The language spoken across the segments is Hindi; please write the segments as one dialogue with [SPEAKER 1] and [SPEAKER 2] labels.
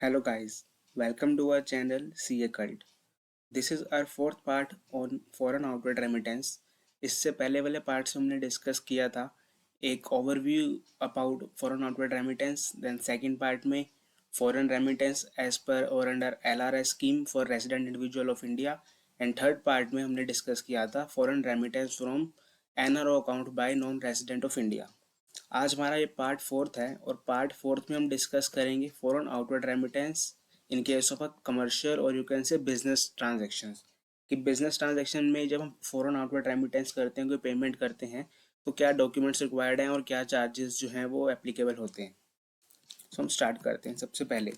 [SPEAKER 1] Hello guys, welcome to our channel CA Cult. This is our fourth part on foreign outward remittance. इससे पहले वाले पार्ट्स में हमने डिस्कस किया था एक overview about foreign outward remittance, then second part में फॉरेन रेमिटेंस एज पर और under LRS scheme for resident individual of India, and third part में हमने डिस्कस किया था foreign remittance from NRO account by non resident of India. आज हमारा ये पार्ट फोर्थ है और पार्ट फोर्थ में हम डिस्कस करेंगे foreign outward remittance in case of a commercial और you can say business transactions. कि बिजनेस ट्रांजैक्शन में जब हम फॉरेन आउटवर्ड रेमिटेंस करते हैं, कोई पेमेंट करते हैं, तो क्या डॉक्यूमेंट्स रिक्वायर्ड हैं और क्या चार्जेस जो हैं वो एप्लीकेबल होते हैं। सो हम स्टार्ट करते हैं। सबसे पहले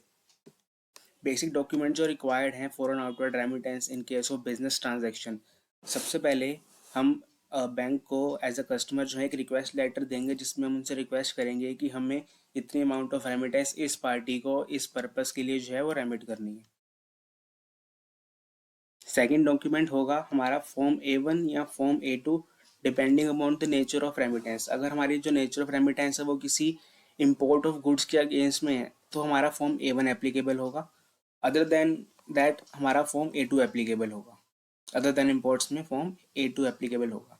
[SPEAKER 1] बेसिक डॉक्यूमेंट जो रिक्वायर्ड हैं foreign outward remittance in case of business transaction. सबसे पहले हम बैंक को एज अ कस्टमर जो है एक रिक्वेस्ट लेटर देंगे जिसमें हम उनसे रिक्वेस्ट करेंगे कि हमें इतनी अमाउंट ऑफ रेमिटेंस इस पार्टी को इस पर्पस के लिए जो है वो रेमिट करनी है। सेकंड डॉक्यूमेंट होगा हमारा फॉर्म A1 या form A2, depending upon the nature of remittance. अगर हमारी जो नेचर ऑफ रेमिटेंस है वो किसी इम्पोर्ट ऑफ गुड्स के अगेंस्ट में है तो हमारा फॉर्म A1 एप्लीकेबल होगा। अदर देन दैट हमारा फॉर्म A2 एप्लीकेबल होगा। अदर देन इम्पोर्ट्स में फॉर्म A2 एप्लीकेबल होगा।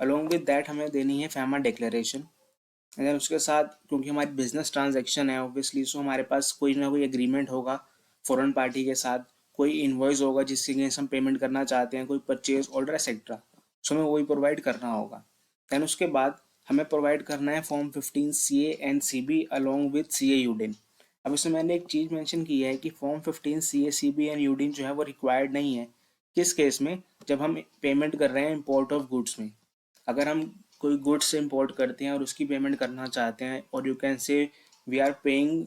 [SPEAKER 1] अलॉन्ग विद दैट हमें देनी है फैमा डिक्लेरेशन। एंड देन उसके साथ क्योंकि हमारी बिजनेस ट्रांजैक्शन है ऑब्वियसली, सो हमारे पास कोई ना कोई एग्रीमेंट होगा फॉरेन पार्टी के साथ, कोई इन्वॉइस होगा जिसके अगेंस्ट हम पेमेंट करना चाहते हैं, कोई परचेज ऑर्डर एक्सेट्रा, सो हमें वही प्रोवाइड करना होगा। दैन उसके बाद हमें प्रोवाइड करना है form 15 CA and CB along with CA UDIN. अब इसमें मैंने एक चीज़ मेंशन की है कि form 15 CA CB and UDIN जो है वो रिक्वायर्ड नहीं है। किस केस में? जब हम पेमेंट कर रहे हैं इम्पोर्ट ऑफ गुड्स में। अगर हम कोई गुड्स इंपोर्ट करते हैं और उसकी पेमेंट करना चाहते हैं और you can say we are paying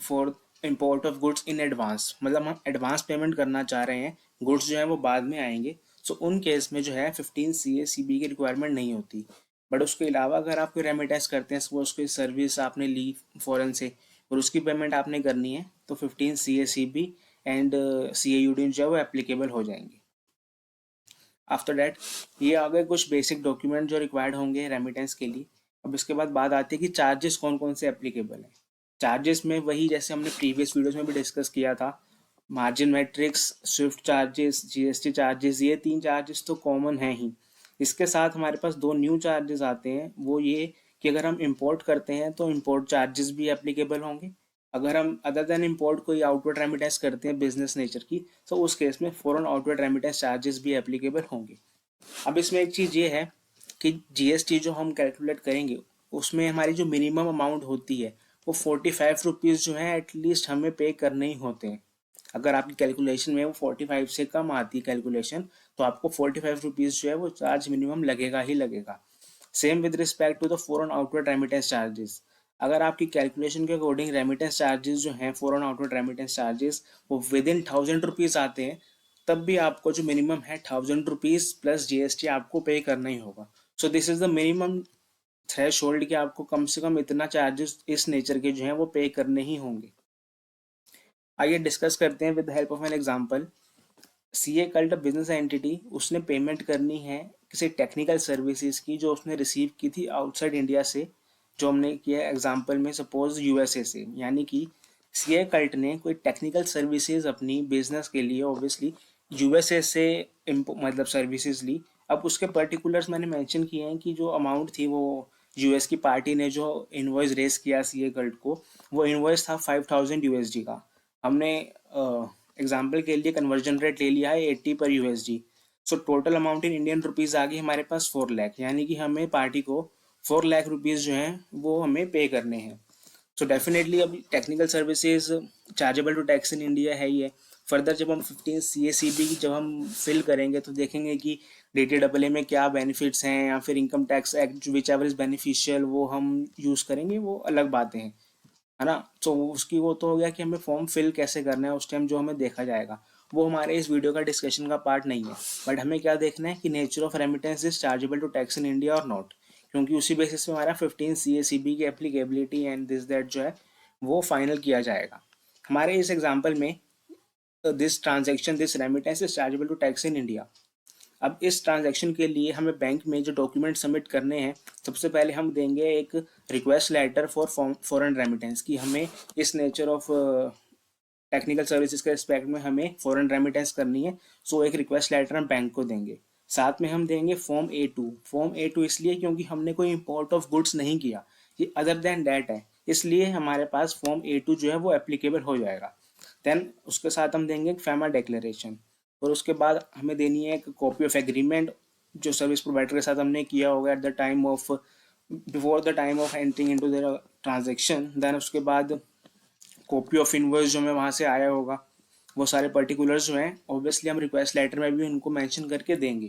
[SPEAKER 1] for import of goods in advance, मतलब हम एडवांस पेमेंट करना चाह रहे हैं, गुड्स जो है वो बाद में आएंगे, सो उन केस में जो है 15 CA CB की रिक्वायरमेंट नहीं होती। बट उसके अलावा अगर आप कोई रेमिटेंस करते हैं, सपोज कोई सर्विस आपने ली फॉरेन से और उसकी पेमेंट आपने करनी है, तो 15 CA CB एंड CA यूडी जो है वो एप्लीकेबल हो जाएंगे। आफ्टर डैट ये आ गए कुछ बेसिक डॉक्यूमेंट जो रिक्वायर्ड होंगे रेमिटेंस के लिए। अब इसके बाद बात आती है कि चार्जेस कौन कौन से एप्लीकेबल हैं। चार्जेस में वही जैसे हमने प्रीवियस वीडियोस में भी डिस्कस किया था, margin matrix, Swift charges, GST charges, ये तीन चार्जेस तो कॉमन हैं ही। इसके साथ हमारे पास दो न्यू चार्जेस आते हैं, वो ये कि अगर हम इंपोर्ट करते हैं तो इंपोर्ट चार्जेस भी एप्लीकेबल होंगे। अगर हम अदर देन इंपोर्ट कोई आउटवर्ड रेमिटेंस करते हैं बिजनेस नेचर की, तो उस केस में फॉरेन आउटवर्ड रेमिटेंस चार्जेस भी एप्लीकेबल होंगे। अब इसमें एक चीज़ ये है कि GST जो हम कैलकुलेट करेंगे उसमें हमारी जो मिनिमम अमाउंट होती है वो 45 रुपीज़ जो है एटलीस्ट हमें पे करने ही होते हैं। अगर आपकी कैलकुलेशन में वो 45 से कम आती है कैलकुलेशन, तो आपको 45 रुपीज़ जो है वो चार्ज मिनिमम लगेगा ही लगेगा। Same with respect to the foreign outward remittance charges. अगर आपकी कैलकुलेशन के अकॉर्डिंग रेमिटेंस चार्जेस जो हैं, फॉरेन आउटवर्ड रेमिटेंस चार्जेस, वो विद इन 1000 रुपीज़ आते हैं, तब भी आपको जो मिनिमम है 1000 रुपीज़ प्लस GST आपको पे करना ही होगा। So this is the minimum threshold कि आपको कम से कम इतना चार्जेस इस नेचर के जो हैं वो पे करने ही होंगे। आइए डिस्कस करते हैं with help of an example. CA cult business entity, उसने पेमेंट करनी है किसी टेक्निकल सर्विसेज की जो उसने रिसीव की थी आउटसाइड इंडिया से, जो हमने किया एग्जांपल में सपोज USA से। यानी कि CA कल्ट ने कोई टेक्निकल सर्विसेज अपनी बिजनेस के लिए ऑब्वियसली USA से मतलब सर्विसेज ली। अब उसके पर्टिकुलर्स मैंने मेंशन किए हैं कि जो अमाउंट थी वो US की पार्टी ने जो इन्वॉइस रेस किया CA कल्ट को, वो इन्वॉइस था 5000 USD का। हमने एग्जाम्पल के लिए कन्वर्जन रेट ले लिया है 80 पर USD। So total amount in Indian rupees आ गई हमारे पास 4 लाख, यानी कि हमें पार्टी को 4 लाख रुपीज़ जो हैं वो हमें पे करने हैं। सो डेफिनेटली अब technical services chargeable to tax in India है ही है। फर्दर जब हम 15 CA CB की जब हम फिल करेंगे तो देखेंगे कि DTAA में क्या बेनिफिट्स हैं, या फिर income tax act which ever is beneficial वो हम यूज़ करेंगे, वो अलग बातें हैं, है ना। तो उसकी वो तो हो गया कि हमें फॉर्म फिल कैसे करना है, उस टाइम जो हमें देखा जाएगा वो हमारे इस वीडियो का डिस्कशन का पार्ट नहीं है। बट हमें क्या देखना है कि nature of remittance is chargeable to tax in India और नॉट, क्योंकि उसी बेसिस पे हमारा 15 CA CB की एप्लीकेबिलिटी एंड दिस दैट जो है वो फाइनल किया जाएगा। हमारे इस एग्जाम्पल में this transaction this remittance is chargeable to tax in India. अब इस ट्रांजैक्शन के लिए हमें बैंक में जो डॉक्यूमेंट सबमिट करने हैं, सबसे पहले हम देंगे एक request letter for foreign remittance कि हमें इस नेचर ऑफ टेक्निकल सर्विसेज के रिस्पेक्ट में हमें फॉरेन रेमिटेंस करनी है, सो एक रिक्वेस्ट लेटर हम बैंक को देंगे। साथ में हम देंगे फॉर्म A2। फॉर्म A2 इसलिए क्योंकि हमने कोई इम्पोर्ट ऑफ गुड्स नहीं किया, ये अदर देन डैट है, इसलिए हमारे पास फॉर्म A2 जो है वो एप्लीकेबल हो जाएगा। देन उसके साथ हम देंगे एक फैमा डिक्लेरेशन, और उसके बाद हमें देनी है एक कॉपी ऑफ एग्रीमेंट जो सर्विस प्रोवाइडर के साथ हमने किया होगा at the time of before the time of entering into the transaction. Then उसके बाद कॉपी ऑफ इनवॉइस जो हमें वहाँ से आया होगा, वो सारे पर्टिकुलर्स जो हैं ऑब्वियसली हम रिक्वेस्ट लेटर में भी उनको मेंशन करके देंगे।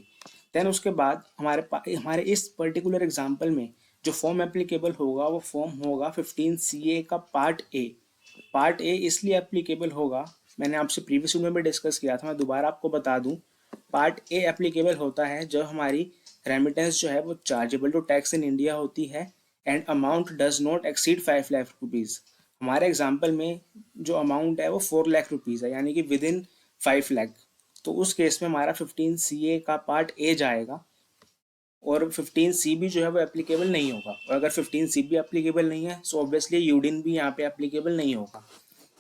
[SPEAKER 1] देन उसके बाद हमारे इस पर्टिकुलर एग्जांपल में जो फॉर्म एप्लीकेबल होगा वो फॉर्म होगा 15 CA का पार्ट ए। पार्ट ए इसलिए एप्लीकेबल होगा, मैंने आपसे प्रीवियस वीडियो में डिस्कस किया था, मैं दोबारा आपको बता दूं। पार्ट ए एप्लीकेबल होता है जब हमारी रेमिटेंस जो है वो chargeable to tax in India होती है and amount does not exceed 5 lakh rupees. हमारे एग्जाम्पल में जो अमाउंट है वो 4 लाख रुपीज़ है, यानी कि विद इन 5 लाख। तो उस केस में हमारा 15 CA का पार्ट ए जाएगा और 15 CB जो है वो एप्लीकेबल नहीं होगा। और अगर 15 CB एप्लीकेबल नहीं है सो ऑब्वियसली यूडिन भी यहाँ पे एप्लीकेबल नहीं होगा।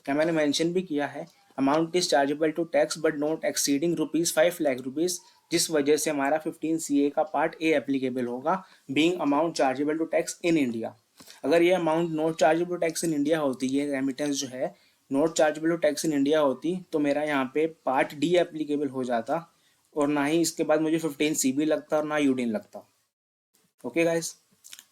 [SPEAKER 1] क्या मैंने मेंशन भी किया है, amount is chargeable to tax but not exceeding ₹5 lakh, जिस वजह से हमारा 15 CA का पार्ट ए एप्लीकेबल होगा, being amount chargeable to tax in India. अगर ये amount not chargeable to tax in India होती, ये रेमिटेंस जो है not chargeable to tax in India होती, तो मेरा यहाँ पे पार्ट डी एप्लीकेबल हो जाता और ना ही इसके बाद मुझे 15 CB लगता और ना यूडिन लगता। ओके गाइस,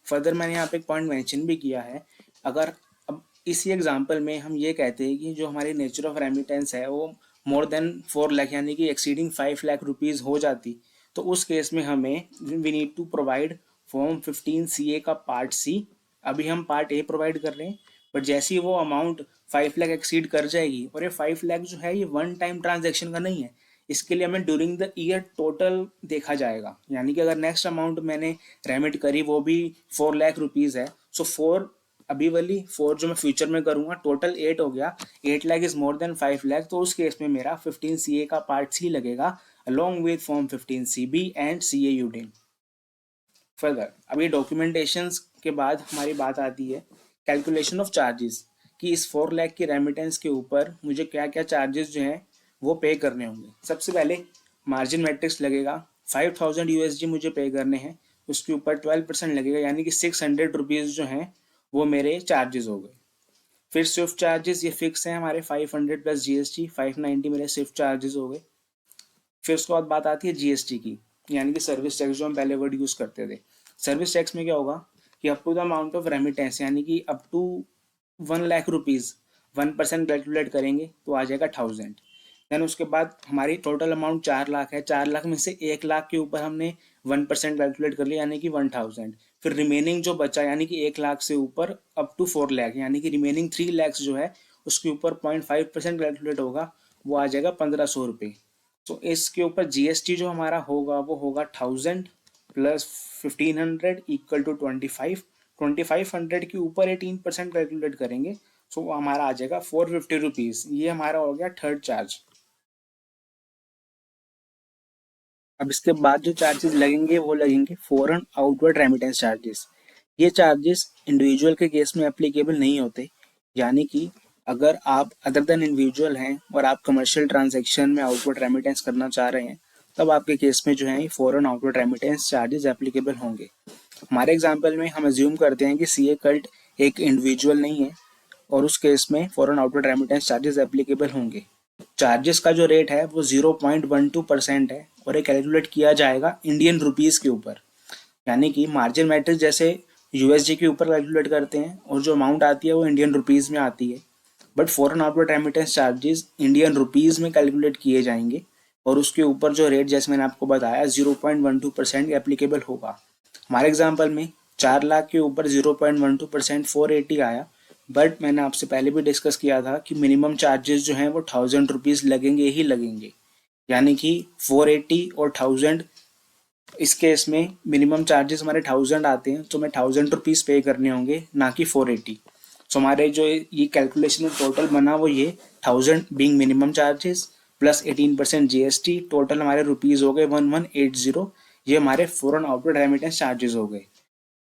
[SPEAKER 1] फर्दर मैंने यहाँ पे एक पॉइंट मेंशन भी किया है। अगर अब इसी एग्जांपल में हम ये कहते हैं कि जो हमारी नेचर ऑफ रेमिटेंस है वो मोर देन 4 लाख यानी कि एक्सीडिंग 5 लाख रुपीज़ हो जाती, तो उस केस में हमें we need to provide form 15 CA का पार्ट सी। अभी हम पार्ट ए प्रोवाइड कर रहे हैं, बट जैसे ही वो अमाउंट 5 लाख एक्सीड कर जाएगी, और ये 5 लाख जो है ये वन टाइम ट्रांजेक्शन का नहीं है, इसके लिए हमें ड्यूरिंग द ईयर टोटल देखा जाएगा। यानी कि अगर नेक्स्ट अमाउंट मैंने रेमिट करी वो भी 4 लाख रुपीज़ है, सो 4 अभी वाली 4 जो मैं फ्यूचर में करूँगा टोटल 8 हो गया, 8 lakh is more than 5 lakh, तो उस केस में मेरा 15 CA का पार्ट सी लगेगा along with form 15 CB and CA UDIN. Further अभी डॉक्यूमेंटेशन के बाद हमारी बात आती है कैलकुलेशन ऑफ चार्जेस, कि इस 4 लाख की रेमिटेंस के ऊपर मुझे क्या क्या चार्जेस जो हैं वो पे करने होंगे। सबसे पहले मार्जिन मैट्रिक्स लगेगा, 5000 USD मुझे पे करने हैं, उसके ऊपर 12% लगेगा, यानी कि 600 रुपीज़ जो हैं वो मेरे चार्जेस हो गए। फिर स्विफ्ट चार्जेस ये फिक्स हैं हमारे 500 प्लस GST, 590 मेरे स्विफ्ट चार्जेस हो गए। फिर उसके बाद बात आती है GST की, यानी कि सर्विस टैक्स जो हम पहले वर्ड यूज़ करते थे। सर्विस टैक्स में क्या होगा कि up to the amount of remittance, यानी कि up to 1 lakh rupees 1% calculate करेंगे तो आ जाएगा 1000। देन उसके बाद हमारी टोटल अमाउंट 4 लाख है, 4 लाख में से 1 लाख के ऊपर हमने 1% कैलकुलेट कर लिया, यानी कि 1000। फिर रिमेनिंग जो बचा यानी कि 1 लाख से ऊपर अप टू 4 लाख, यानी कि रिमेनिंग 3 लैक्स जो है उसके ऊपर 0.5% कैलकुलेट होगा, वो आ जाएगा 1500 रुपये। तो इसके ऊपर GST जो हमारा होगा वो होगा 1000 प्लस 1500 इक्वल टू 2500 के ऊपर 18% कैलकुलेट करेंगे, सो हमारा आ जाएगा 450 रुपीज़। ये हमारा हो गया थर्ड चार्ज। अब इसके बाद जो चार्जेस लगेंगे वो लगेंगे फॉरेन आउटवर्ड रेमिटेंस चार्जेस। ये चार्जेस इंडिविजुअल के केस में एप्लीकेबल नहीं होते, यानी कि अगर आप अदर देन इंडिविजुअल हैं और आप कमर्शियल ट्रांजैक्शन में आउटवर्ड रेमिटेंस करना चाह रहे हैं, तब आपके केस में जो है foreign outward remittance charges applicable होंगे। हमारे एग्जाम्पल में हम अज्यूम करते हैं कि CA कल्ट एक इंडिविजुअल नहीं है और उस केस में foreign outward remittance charges applicable होंगे। चार्जेस का जो रेट है वो 0.12% है और ये कैलकुलेट किया जाएगा इंडियन रुपीज़ के ऊपर, यानी कि मार्जिन मैट्रिक्स जैसे USD के ऊपर कैलकुलेट करते हैं और जो अमाउंट आती है वो इंडियन रुपीज़ में आती है, but foreign outward remittance charges Indian rupees में कैलकुलेट किए जाएंगे और उसके ऊपर जो रेट जैसे मैंने आपको बताया 0.12% एप्लीकेबल होगा। हमारे एग्जाम्पल में 4 लाख के ऊपर 0.12% 480 आया, बट मैंने आपसे पहले भी डिस्कस किया था कि मिनिमम चार्जेस जो हैं वो 1000 रुपीज़ लगेंगे ही लगेंगे, यानी कि 480 और 1000, इस केस में मिनिमम चार्जेस हमारे 1000 आते हैं, तो मैं 1000 रुपीज़ पे करने होंगे ना कि 480। सो हमारे जो ये कैलकुलेशन टोटल बना वो ये 1000 being minimum charges plus 18% GST, total हमारे रुपीज़ हो गए 1180। ये हमारे फॉरेन आउटवर्ड रेमिटेंस चार्जेस हो गए।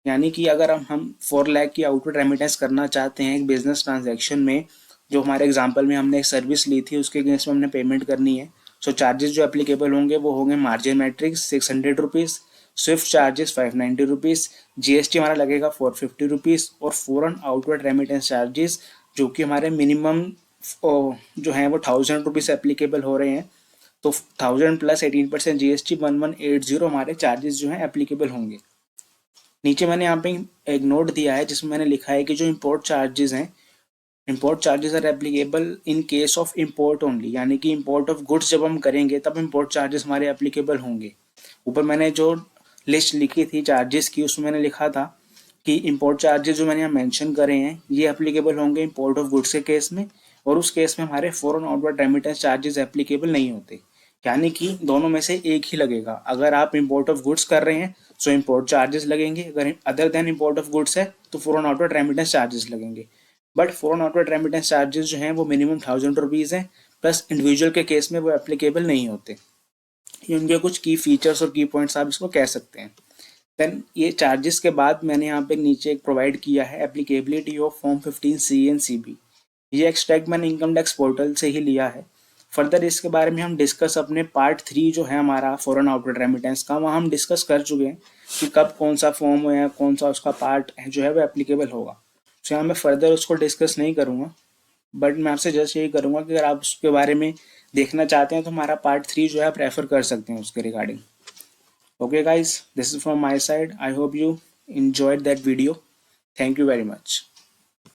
[SPEAKER 1] यानी कि अगर हम 4 लाख की आउटवर्ड रेमिटेंस करना चाहते हैं एक बिजनेस ट्रांजैक्शन में, जो हमारे एग्जाम्पल में हमने एक सर्विस ली थी उसके अगेंस्ट में हमने पेमेंट करनी है। सो चार्जेस जो एप्लीकेबल होंगे वो होंगे margin matrix 600 rupees, Swift charges 590 rupees, GST हमारा लगेगा 450 रुपीज़, और फॉरन आउटवर्ड रेमिटेंस चार्जेस जो कि हमारे मिनिमम जो है वो 1000 रुपीज़ एप्लीकेबल हो रहे हैं। तो 1000 प्लस 18% जीएसटी 1180 हमारे चार्जेस जो हैं एप्लीकेबल होंगे। नीचे मैंने यहाँ पे एक नोट दिया है जिसमें मैंने लिखा है कि जो इम्पोर्ट चार्जेस हैं, import charges are applicable in case of import only, यानी कि इम्पोर्ट ऑफ गुड्स जब हम करेंगे तब इम्पोर्ट चार्जेस हमारे एप्लीकेबल होंगे। ऊपर मैंने जो लिस्ट लिखी थी चार्जेस की उसमें मैंने लिखा था कि इम्पोर्ट चार्जेस जो मैंने यहाँ मेंशन करे हैं ये एप्लीकेबल होंगे इम्पोर्ट ऑफ गुड्स के केस में, और उस केस में हमारे foreign outward remittance charges applicable नहीं होते। यानी कि दोनों में से एक ही लगेगा। अगर आप इम्पोर्ट ऑफ गुड्स कर रहे हैं तो इम्पोर्ट चार्जेस लगेंगे, अगर other than import of goods है तो फॉरेन आउटवर्ड रेमिटेंस चार्जेस लगेंगे। But foreign outward remittance charges जो हैं वो मिनिमम 1000 रुपीज़ हैं, प्लस इंडिविजुअल के केस में वो एप्लीकेबल नहीं होते। ये उनके कुछ की फीचर्स और की पॉइंट्स आप इसको कह सकते हैं। देन ये चार्जेस के बाद मैंने यहाँ पे नीचे एक प्रोवाइड किया है applicability of form 15C and CB। ये एक्सट्रैक्ट मैंने इनकम टैक्स पोर्टल से ही लिया है। फर्दर इसके बारे में हम डिस्कस अपने पार्ट 3 जो है हमारा फॉरेन आउटवर्ड रेमिटेंस का, वहाँ हम डिस्कस कर चुके हैं कि कब कौन सा फॉर्म है, कौन सा उसका पार्ट है जो है वो एप्लीकेबल होगा। तो यहाँ मैं फर्दर उसको डिस्कस नहीं करूँगा, बट मैं आपसे जस्ट यही करूँगा कि अगर आप उसके बारे में देखना चाहते हैं तो हमारा पार्ट 3 जो है आप रेफर कर सकते हैं उसके regarding. Okay guys, this is from my side. I hope you enjoyed that video. Thank you very much.